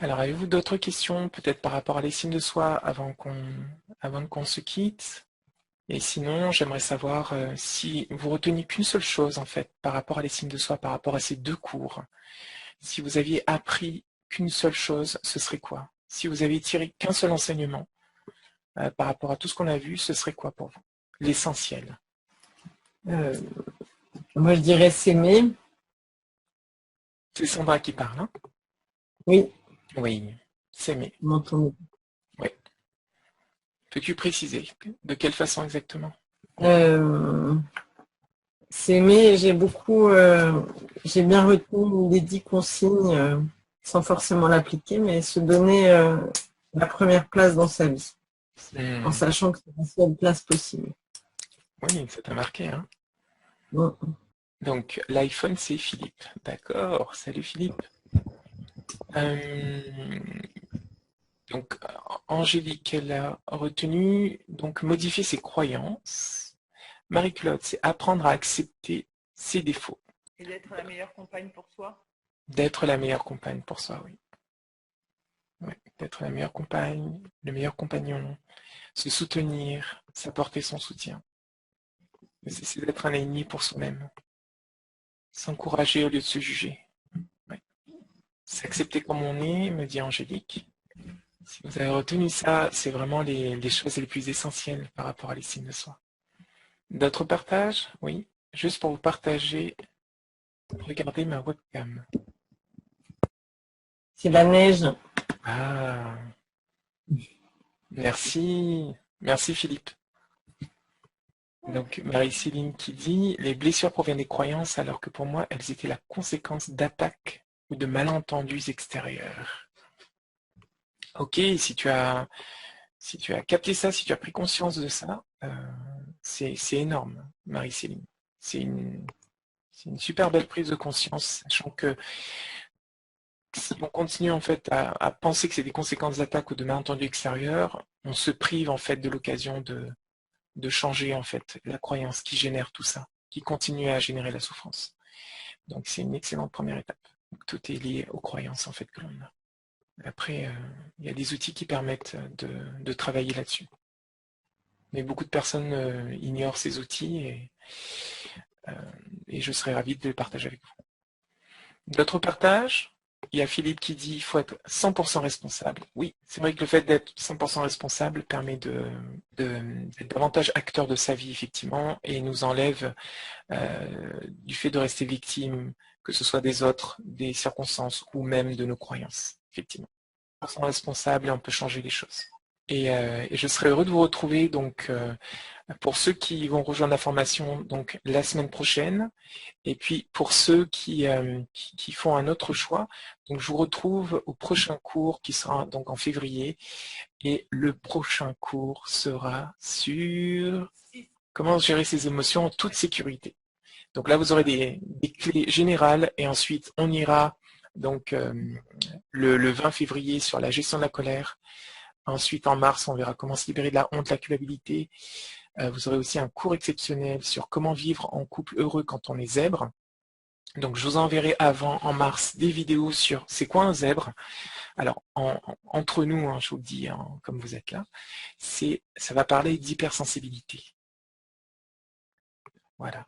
Alors, avez-vous d'autres questions, peut-être par rapport à l'estime de soi, avant qu'on se quitte? Et sinon, j'aimerais savoir si vous retenez qu'une seule chose, en fait, par rapport à l'estime de soi, par rapport à ces deux cours. Si vous aviez appris qu'une seule chose, ce serait quoi? Si vous aviez tiré qu'un seul enseignement par rapport à tout ce qu'on a vu, ce serait quoi pour vous? L'essentiel. Euh, Moi, je dirais s'aimer. C'est Sandra qui parle, hein? Oui, Oui, s'aimer. m'entendre. Oui. Peux-tu préciser de quelle façon exactement? Euh, S'aimer, j'ai bien retenu les 10 consignes sans forcément l'appliquer, mais se donner la première place dans sa vie, en sachant que c'est la seule place possible. Oui, ça t'a marqué, hein? Bon. Donc, l'iPhone, c'est Philippe. D'accord, salut Philippe. Euh, donc, Angélique, elle a retenu, donc, modifier ses croyances. Marie-Claude, c'est apprendre à accepter ses défauts. Et d'être la meilleure compagne pour soi. D'être la meilleure compagne pour soi, oui. Ouais, d'être la meilleure compagne, le meilleur compagnon, se soutenir, s'apporter son soutien. C'est d'être un ennemi pour soi-même. S'encourager au lieu de se juger. Ouais. S'accepter comme on est, me dit Angélique. Si vous avez retenu ça, c'est vraiment les choses les plus essentielles par rapport à l'estime de soi. D'autres partages? Oui. Juste pour vous partager, regardez ma webcam. C'est la neige. Ah, merci. Merci Philippe. Donc Marie-Céline qui dit, les blessures proviennent des croyances alors que pour moi, elles étaient la conséquence d'attaques ou de malentendus extérieurs. Ok, si tu as capté ça, si tu as pris conscience de ça, c'est énorme, Marie-Céline. C'est une super belle prise de conscience, sachant que si on continue en fait à penser que c'est des conséquences d'attaques ou de malentendus extérieurs, on se prive en fait de l'occasion de changer en fait la croyance qui génère tout ça, qui continue à générer la souffrance. Donc c'est une excellente première étape. Donc, tout est lié aux croyances en fait que l'on a. Après, il y a des outils qui permettent de travailler là-dessus. Mais beaucoup de personnes ignorent ces outils et je serais ravi de les partager avec vous. D'autres partages? Il y a Philippe qui dit qu'il faut être 100% responsable. Oui, c'est vrai que le fait d'être 100% responsable permet d'être davantage acteur de sa vie, effectivement, et nous enlève du fait de rester victime, que ce soit des autres, des circonstances ou même de nos croyances, effectivement. 100% responsable et on peut changer les choses. Et je serais heureux de vous retrouver donc pour ceux qui vont rejoindre la formation donc la semaine prochaine. Et puis pour ceux qui font un autre choix, donc je vous retrouve au prochain cours qui sera donc en février. Et le prochain cours sera sur comment gérer ses émotions en toute sécurité. Donc là, vous aurez des clés générales et ensuite on ira donc le 20 février sur la gestion de la colère. Ensuite, en mars, on verra comment se libérer de la honte, la culpabilité. Vous aurez aussi un cours exceptionnel sur comment vivre en couple heureux quand on est zèbre. Donc, je vous enverrai avant, en mars, des vidéos sur c'est quoi un zèbre. Alors, entre nous, hein, je vous le dis, hein, comme vous êtes là, ça va parler d'hypersensibilité. Voilà.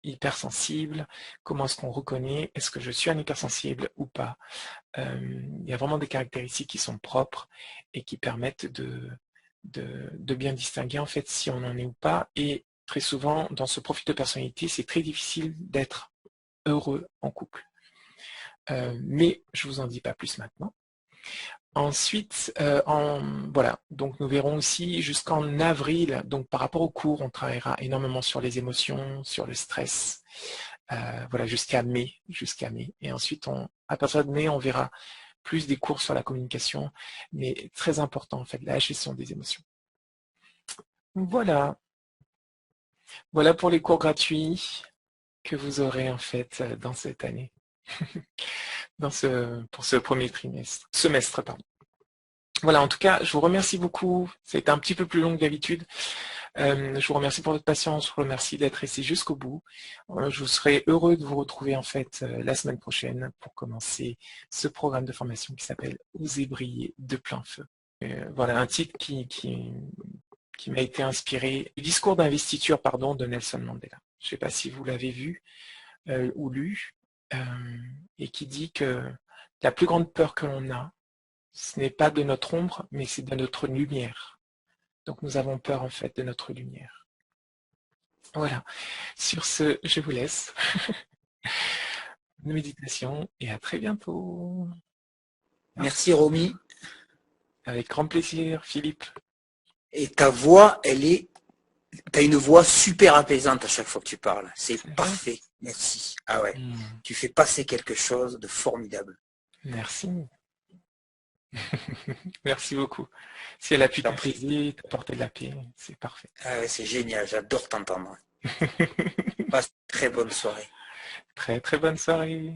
Hypersensible, comment est-ce qu'on reconnaît, est-ce que je suis un hypersensible ou pas. Il y a vraiment des caractéristiques qui sont propres et qui permettent de bien distinguer en fait si on en est ou pas. Et très souvent, dans ce profil de personnalité, c'est très difficile d'être heureux en couple. Mais je vous en dis pas plus maintenant. Ensuite, voilà, donc nous verrons aussi jusqu'en avril, donc par rapport au cours, on travaillera énormément sur les émotions, sur le stress, voilà, jusqu'à mai. Et ensuite, à partir de mai, on verra plus des cours sur la communication, mais très important en fait, la gestion des émotions. Voilà. Voilà pour les cours gratuits que vous aurez en fait dans cette année, pour ce premier semestre, pardon. Voilà, en tout cas, je vous remercie beaucoup. Ça a été un petit peu plus long que d'habitude. Je vous remercie pour votre patience, je vous remercie d'être resté jusqu'au bout. Je serai heureux de vous retrouver en fait la semaine prochaine pour commencer ce programme de formation qui s'appelle Oser briller de plein feu. Voilà, un titre qui m'a été inspiré du discours d'investiture de Nelson Mandela. Je ne sais pas si vous l'avez vu ou lu, et qui dit que la plus grande peur que l'on a, ce n'est pas de notre ombre, mais c'est de notre lumière. Donc nous avons peur en fait de notre lumière. Voilà. Sur ce, je vous laisse. Bonne méditation et à très bientôt. Merci Romy. Avec grand plaisir, Philippe. Et ta voix, t'as une voix super apaisante à chaque fois que tu parles. C'est parfait. Merci. Ah ouais. Tu fais passer quelque chose de formidable. Merci. Merci beaucoup. Si elle a pu t'apaiser, t'apporter de la paix, c'est parfait. Ah ouais, c'est génial, j'adore t'entendre. Passe une très bonne soirée. Très très bonne soirée.